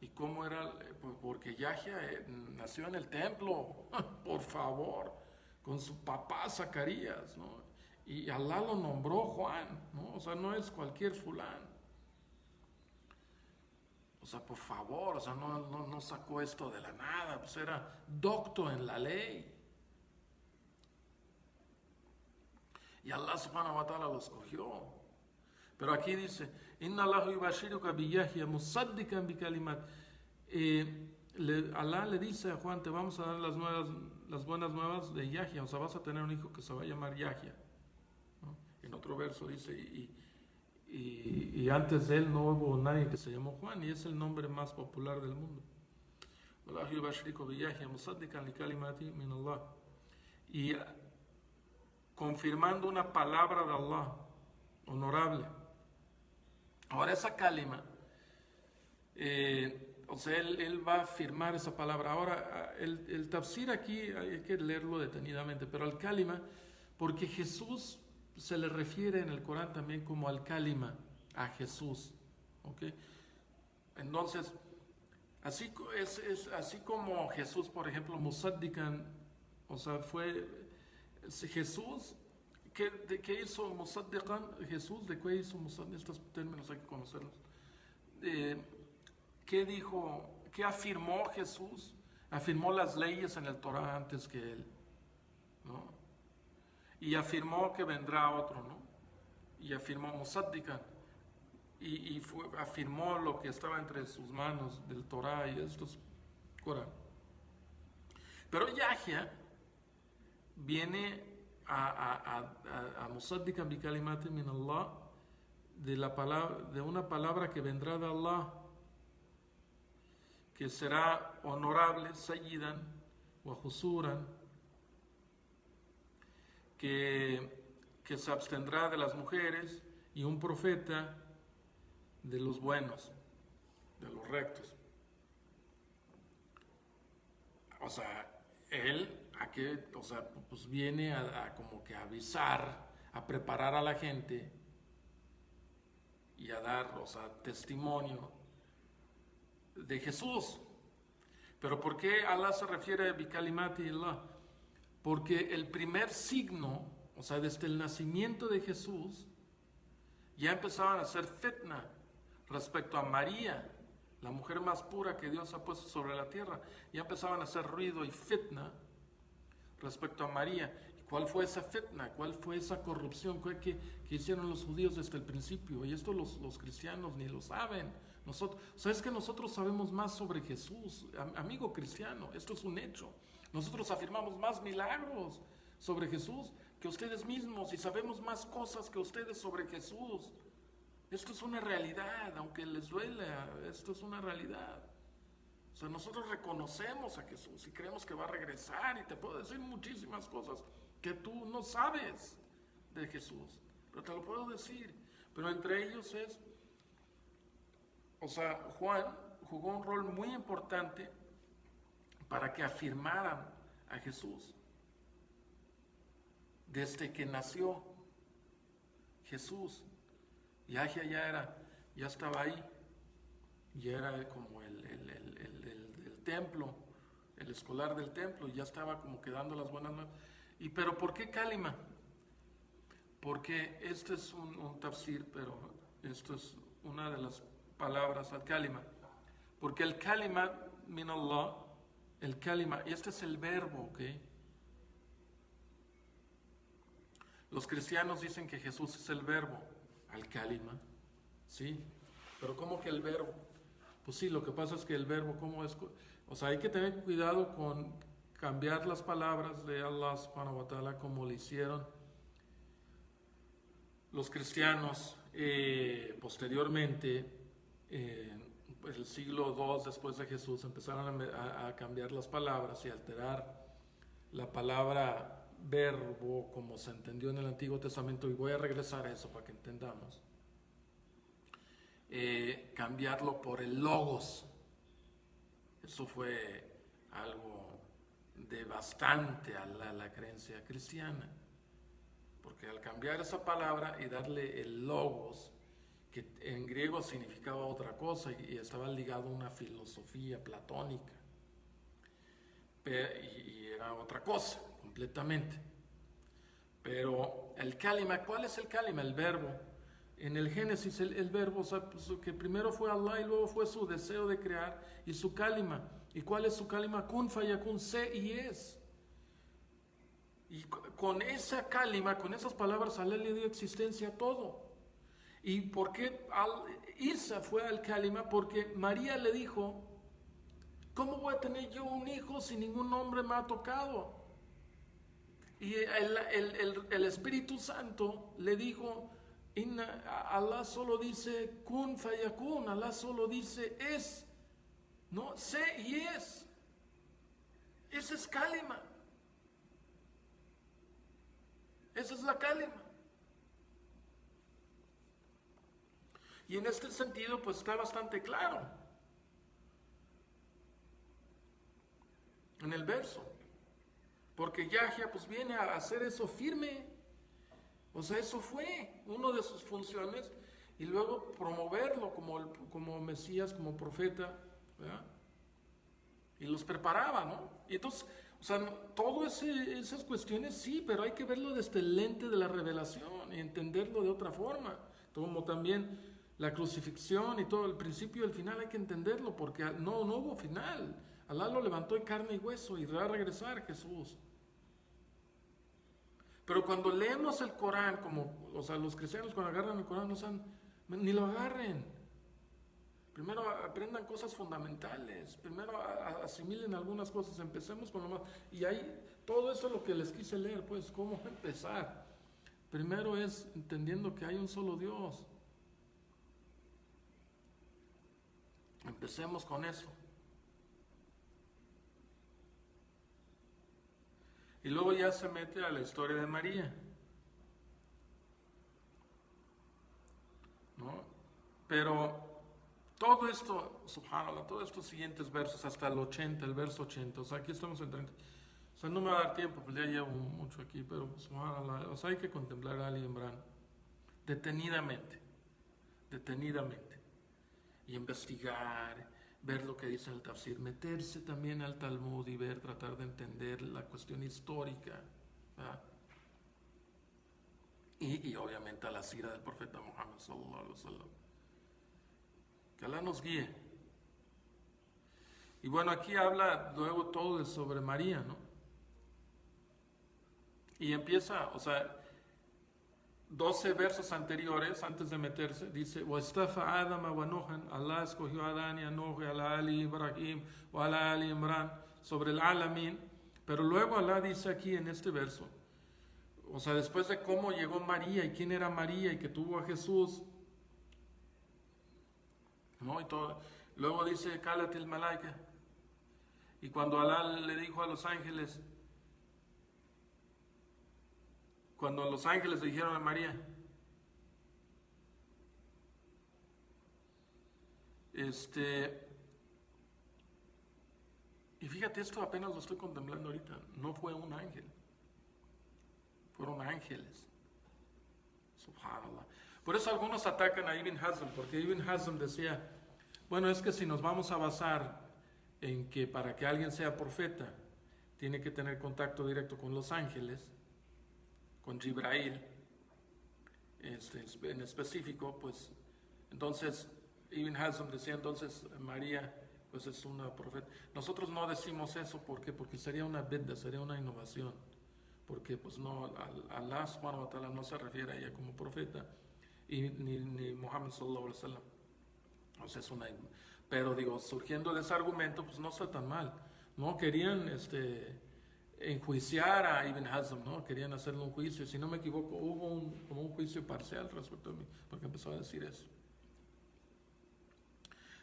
Y cómo era, porque Yahya nació en el templo, por favor, con su papá Zacarías, ¿no? Y Allah lo nombró Juan, ¿no? O sea, no es cualquier fulán. O sea, por favor, o sea, no sacó esto de la nada, pues era docto en la ley. Y Allah subhanahu wa ta'ala lo escogió. Pero aquí dice, Inna Allahu yubashiruka bi Yahya musaddiqan bi kalimat. Allah le dice a Juan, te vamos a dar las buenas nuevas de Yahya, o sea, vas a tener un hijo que se va a llamar Yahya, ¿no? En otro verso dice, y antes de él no hubo nadie que se llamó Juan, y es el nombre más popular del mundo. Allahu yubashiruka bi Yahya musaddiqan li kalimati min Allah. Y confirmando una palabra de Allah, honorable. Ahora esa kalima, o sea, él va a firmar esa palabra. Ahora, el tafsir aquí hay que leerlo detenidamente, pero al kalima, porque Jesús se le refiere en el Corán también como al Kalima, a Jesús. ¿Ok? Entonces, así como Jesús, por ejemplo, Musaddikan, o sea, fue Jesús, ¿de qué hizo Musaddikan? Jesús, ¿de qué hizo Musaddikan? Estos términos hay que conocerlos. ¿Qué dijo? ¿Qué afirmó Jesús? Afirmó las leyes en el Torah antes que él, ¿no? Y afirmó que vendrá otro, ¿no? Y afirmó Musaddikan. Afirmó lo que estaba entre sus manos del Torah y estos Corán. Pero Yahya viene a Musaddikan bi kalimatin min Allah, de una palabra que vendrá de Allah, que será honorable, sayyidan wa husuran, que se abstendrá de las mujeres, y un profeta de los buenos, de los rectos. O sea, él pues viene a como que avisar, a preparar a la gente y a dar, o sea, testimonio de Jesús. Pero ¿por qué Allah se refiere a Bikalimati Allah? Porque el primer signo, o sea, desde el nacimiento de Jesús, ya empezaban a hacer fitna respecto a María, la mujer más pura que Dios ha puesto sobre la tierra. Ya empezaban a hacer ruido y fitna respecto a María. ¿Y cuál fue esa fitna? ¿Cuál fue esa corrupción que hicieron los judíos desde el principio? Y esto los cristianos ni lo saben. ¿Sabes que nosotros sabemos más sobre Jesús? Amigo cristiano, esto es un hecho. Nosotros afirmamos más milagros sobre Jesús que ustedes mismos, y sabemos más cosas que ustedes sobre Jesús. Esto es una realidad, aunque les duela, esto es una realidad. O sea, nosotros reconocemos a Jesús y creemos que va a regresar, y te puedo decir muchísimas cosas que tú no sabes de Jesús, pero te lo puedo decir. Pero entre ellos Juan jugó un rol muy importante para que afirmaran a Jesús. Desde que nació Jesús, Yahya ya estaba ahí, ya era como el templo, el escolar del templo, y ya estaba como que dando las buenas nuevas. Pero ¿por qué Kalima? Porque este es un tafsir, pero esto es una de las palabras al Kalima. Porque el Kalima min Allah, el Kalima, y este es el verbo, ¿ok? Los cristianos dicen que Jesús es el verbo, al Kalima, ¿sí? Pero ¿cómo que el verbo? Pues sí, lo que pasa es que el verbo, ¿cómo es? O sea, hay que tener cuidado con cambiar las palabras de Allah subhanahu wa ta'ala como lo hicieron los cristianos posteriormente, pues el siglo II después de Jesús, empezaron a cambiar las palabras y alterar la palabra verbo como se entendió en el Antiguo Testamento, y voy a regresar a eso para que entendamos. Cambiarlo por el logos. Eso fue algo devastante a la creencia cristiana, porque al cambiar esa palabra y darle el logos, que en griego significaba otra cosa y estaba ligado a una filosofía platónica, y era otra cosa completamente. Pero el Kalima, ¿cuál es el Kalima? El verbo. En el Génesis el verbo, o sea, pues, que primero fue Allah y luego fue su deseo de crear y su Kalima. ¿Y cuál es su Kalima? Kun fayakun, sé y es. Y con esa Kalima, con esas palabras, Allah le dio existencia a todo. ¿Y por qué Isa fue al Kalima? Porque María le dijo: ¿cómo voy a tener yo un hijo si ningún hombre me ha tocado? Y el Espíritu Santo le dijo: Allah solo dice kun fayakun, Allah solo dice es, no sé y es. Ese es Kalima. Esa es la Kalima. Y en este sentido, pues está bastante claro en el verso. Porque Yahya pues viene a hacer eso firme. O sea, eso fue una de sus funciones y luego promoverlo como Mesías, como profeta, ¿verdad? Y los preparaba, ¿no? Y entonces, o sea, todas esas cuestiones sí, pero hay que verlo desde el lente de la revelación y entenderlo de otra forma. Como también la crucifixión y todo, el principio y el final hay que entenderlo porque no hubo final. Alá lo levantó de carne y hueso y va a regresar Jesús. Pero cuando leemos el Corán, como, o sea, los cristianos cuando agarran el Corán no saben, ni lo agarren. Primero aprendan cosas fundamentales, primero asimilen algunas cosas, empecemos con lo más. Y ahí, todo eso es lo que les quise leer, pues, cómo empezar. Primero es entendiendo que hay un solo Dios. Empecemos con eso. Y luego ya se mete a la historia de María, ¿no? Pero todo esto, subhanallah, todos estos siguientes versos, hasta el 80, el verso 80, o sea, aquí estamos en 30. O sea, no me va a dar tiempo, pues ya llevo mucho aquí, pero subhanallah, o sea, hay que contemplar a Ali Imran detenidamente, detenidamente, y investigar, ver lo que dice el tafsir, meterse también al Talmud y ver, tratar de entender la cuestión histórica, ¿verdad? Y obviamente a la sira del profeta Muhammad sallallahu alaihi wasallam. Que Alá nos guíe. Y bueno, aquí habla luego todo sobre María, ¿no? Y empieza, o sea, 12 versos anteriores, antes de meterse, dice: "Wastafa Adama wa Nuhan", Allah escogió a Adán y a Nuh, a la Ali Ibrahim, o a la Ali Imran, sobre el Alamin. Pero luego Allah dice aquí en este verso, o sea, después de cómo llegó María y quién era María y que tuvo a Jesús, ¿no? Y todo. Luego dice: "Kalatil malaika", y cuando Alá le dijo a los ángeles, cuando los ángeles le dijeron a María, y fíjate, esto apenas lo estoy contemplando ahorita, no fue un ángel, fueron ángeles, subhanallah. Por eso algunos atacan a Ibn Hazm, porque Ibn Hazm decía, bueno, es que si nos vamos a basar en que para que alguien sea profeta tiene que tener contacto directo con los ángeles, con Jibrail en específico, pues entonces Ibn Hazm decía, entonces María pues es una profeta. Nosotros no decimos eso, ¿por qué? Porque sería una bidda, sería una innovación, porque pues no, Allah subhanahu wa ta'ala no se refiere a ella como profeta, y ni Muhammad sallallahu alaihi wasallam. O sea, es una, pero digo, surgiendo de ese argumento, pues no está tan mal. No querían enjuiciar a Ibn Hazm, ¿no? Querían hacerle un juicio. Si no me equivoco, hubo como un juicio parcial respecto a mí, porque empezó a decir eso.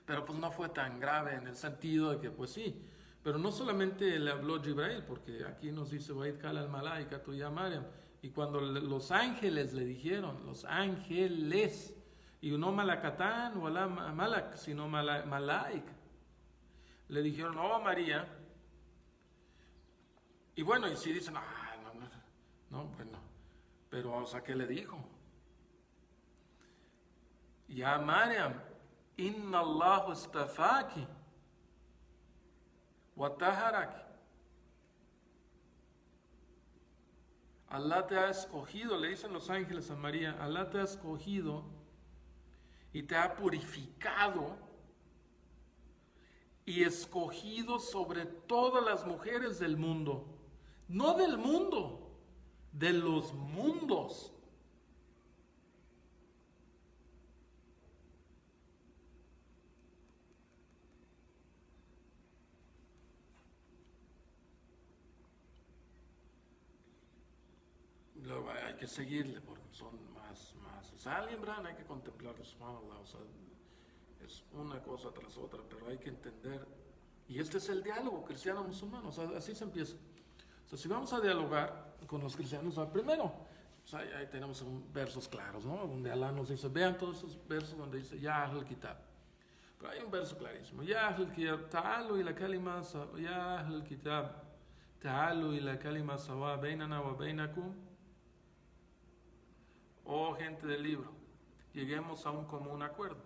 Pero pues no fue tan grave en el sentido de que, pues sí, pero no solamente le habló Jibrail, porque aquí nos dice, Wa'id kala al malaika tu ya Mariam, y cuando los ángeles le dijeron, los ángeles, y no malakatán o malak, sino malaik, le dijeron, oh María, y bueno, y si dicen, no, bueno, pero o sea, ¿qué le dijo? Ya Mariam, inna Allahu istafaki wa taharaki. Allah te ha escogido, le dicen los ángeles a María, Allah te ha escogido y te ha purificado y escogido sobre todas las mujeres del mundo, no del mundo, de los mundos. Luego hay que seguirle porque son más. O sea, Al Imran hay que contemplarlo, subhanallah, o sea, es una cosa tras otra, pero hay que entender. Y este es el diálogo cristiano-musulmán, o sea, así se empieza. O sea, si vamos a dialogar con los cristianos, primero, o sea, ahí tenemos versos claros, ¿no? Donde Allah nos dice, vean todos esos versos donde dice, ya Ahl Kitab. Pero hay un verso clarísimo, ya Ahl Kitab, ta'alu ila kalima, ya Ahl Kitab, ta'alu ila kalima sawa bainana wa bainakum. oh gente del libro, lleguemos a un común acuerdo.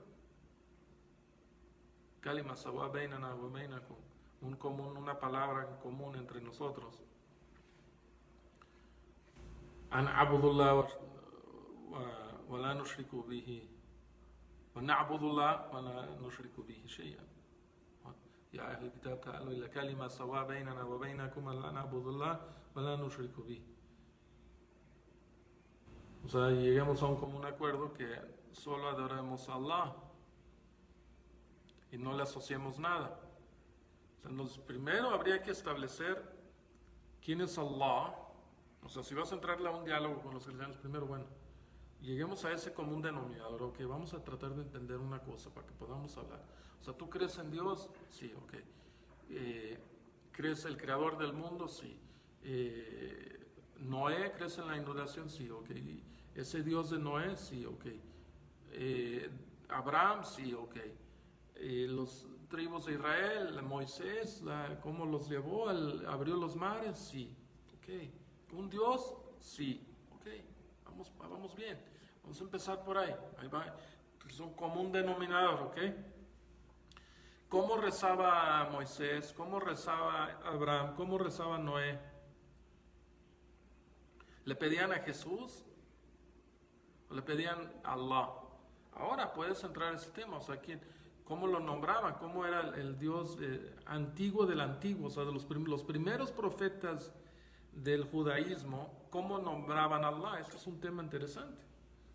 Kalima sawa bainana wa bainakum, un común, una palabra en común entre nosotros. An abudullah wa la nushriku bihi, wa na'budullah wa la nushriku bihi shay'an. Ya ahl al-kitab ta'alu ila kalima sawa bainana wa bainakum an la na'budullah wa la nushriku bihi. O sea, lleguemos a un común acuerdo que solo adoremos a Allah y no le asociemos nada. O sea, primero habría que establecer quién es Allah. O sea, si vas a entrarle a un diálogo con los cristianos, primero, bueno, lleguemos a ese común denominador. Ok, vamos a tratar de entender una cosa para que podamos hablar. O sea, ¿tú crees en Dios? Sí, ok. ¿Crees el creador del mundo? Sí. ¿Noé? ¿Crees en la inundación? Sí, ok. ¿Ese Dios de Noé? Sí, ok. ¿Abraham? Sí, ok. Los tribus de Israel, Moisés, ¿cómo los llevó? ¿Abrió los mares? Sí, ok. ¿Un Dios? Sí, ok. Vamos bien. Vamos a empezar por ahí. Ahí va. Es un común denominador, ok. ¿Cómo rezaba Moisés? ¿Cómo rezaba Abraham? ¿Cómo rezaba Noé? ¿Le pedían a Jesús? ¿O le pedían a Allah? Ahora puedes entrar en ese tema. O sea, ¿cómo lo nombraban? ¿Cómo era el Dios antiguo del antiguo? O sea, de los primeros profetas del judaísmo, ¿cómo nombraban a Allah? Este es un tema interesante.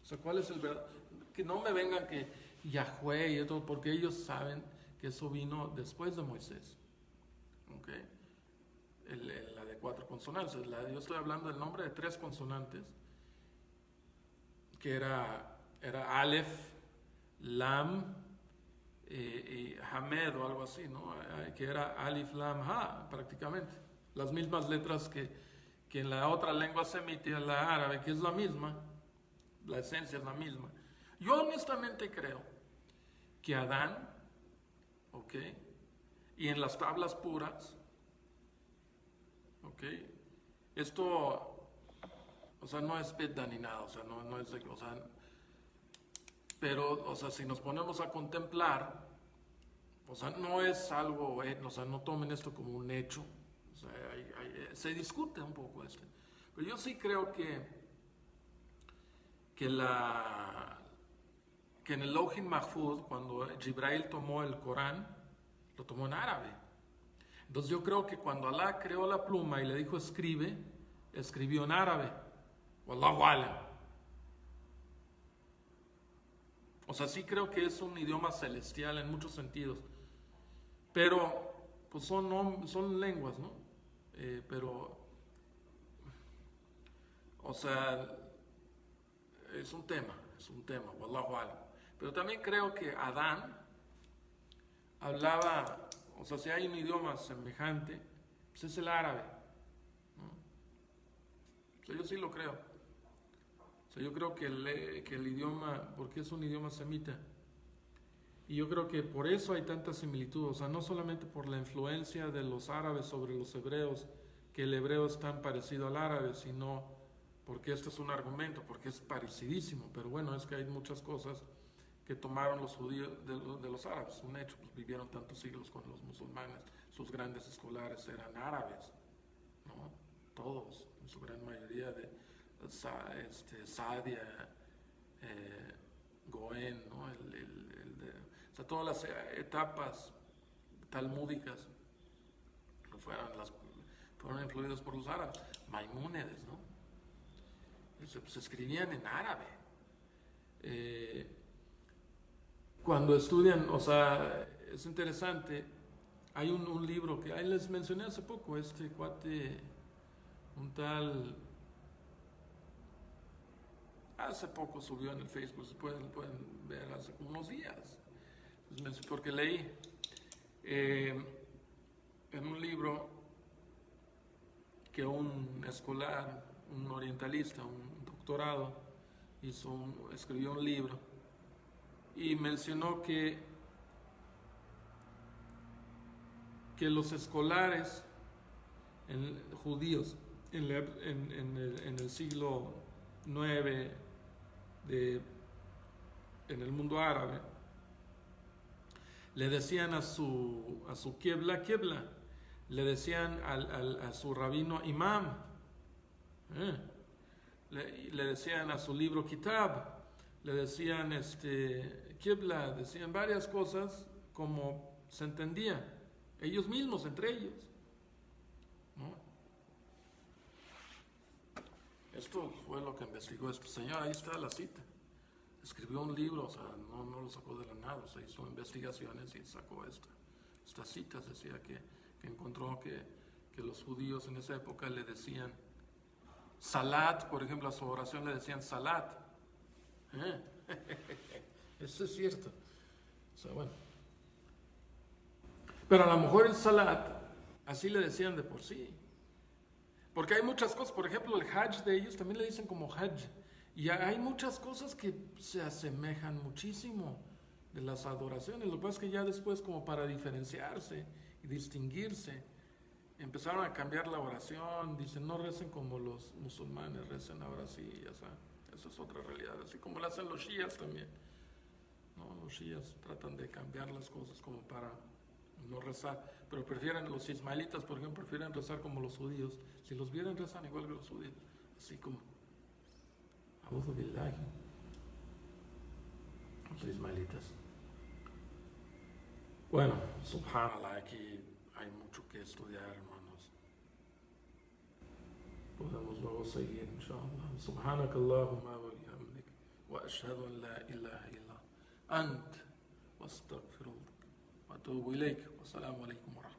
O sea, ¿cuál es el verdad? Que no me vengan que Yahweh y todo, porque ellos saben que eso vino después de Moisés. ¿Ok? La de 4 consonantes. Yo estoy hablando del nombre de 3 consonantes, que era Aleph, Lam y Hamed o algo así, ¿no? Que era Alif, Lam, Ha, prácticamente. Las mismas letras que en la otra lengua semitia, la árabe, que es la misma, la esencia es la misma. Yo honestamente creo que Adán, ¿ok? Y en las tablas puras, ¿ok? Esto, o sea, no es beta ni nada, o sea, no es de, o sea, pero, o sea, si nos ponemos a contemplar, o sea, no es algo, o sea, no tomen esto como un hecho, o sea, se discute un poco esto. Pero yo sí creo que en el Lawh Mahfuz, cuando Jibrail tomó el Corán, lo tomó en árabe. Entonces yo creo que cuando Allah creó la pluma y le dijo escribe, escribió en árabe. Wallahu alam. O sea, sí creo que es un idioma celestial en muchos sentidos. Pero, pues son lenguas, ¿no? Pero, o sea, es un tema, wallahu alam. Pero también creo que Adán hablaba, o sea, si hay un idioma semejante, pues es el árabe, ¿no? O sea, yo sí lo creo. O sea, yo creo que el idioma, porque es un idioma semita, y yo creo que por eso hay tanta similitud, o sea, no solamente por la influencia de los árabes sobre los hebreos, que el hebreo es tan parecido al árabe, sino porque este es un argumento, porque es parecidísimo, pero bueno, es que hay muchas cosas que tomaron los judíos de los árabes, un hecho, pues vivieron tantos siglos con los musulmanes, sus grandes escolares eran árabes, ¿no? Todos, en su gran mayoría, de Sadia, Goen, ¿no? O sea, todas las etapas talmúdicas fueron influidas por los árabes. Maimónides, ¿no? Se escribían en árabe. Cuando estudian, o sea, es interesante, hay un libro que ahí les mencioné hace poco, este cuate, un tal, hace poco subió en el Facebook, se pueden ver hace como unos días, porque leí en un libro que un escolar, un orientalista, un doctorado, escribió un libro y mencionó que los escolares judíos en el siglo IX, de, en el mundo árabe, le decían a su Qibla, le decían a su rabino imam, le decían a su libro kitab, le decían Qibla, decían varias cosas como se entendía, ellos mismos, entre ellos, ¿no? Esto fue lo que investigó este señor, ahí está la cita. Escribió un libro, o sea, no lo sacó de la nada, o sea, hizo investigaciones y sacó estas citas. Decía que encontró que los judíos en esa época le decían salat, por ejemplo, a su oración le decían salat. Eso es cierto. O sea, bueno. Pero a lo mejor el salat, así le decían de por sí. Porque hay muchas cosas, por ejemplo, el hajj de ellos también le dicen como hajj. Y hay muchas cosas que se asemejan muchísimo de las adoraciones. Lo que pasa es que ya después, como para diferenciarse y distinguirse, empezaron a cambiar la oración. Dicen, no recen como los musulmanes, recen ahora sí. O sea, esa es otra realidad. Así como lo hacen los shias también, ¿no? Los shias tratan de cambiar las cosas como para no rezar. Pero prefieren, los ismaelitas, por ejemplo, prefieren rezar como los judíos. Si los vieran, rezan igual que los judíos. Así como... A'udhu billahi. Los ismaelitas. Bueno, subhanallah, aquí hay mucho que estudiar, hermanos. Podemos luego seguir, inshallah. Subhanakallahumma wa bihamdik. Wa ashhadu an la ilaha illa ant. Wa astaghfirullah. Wa atubu ilayk. Wa assalamu alaikum wa rahmatullahi.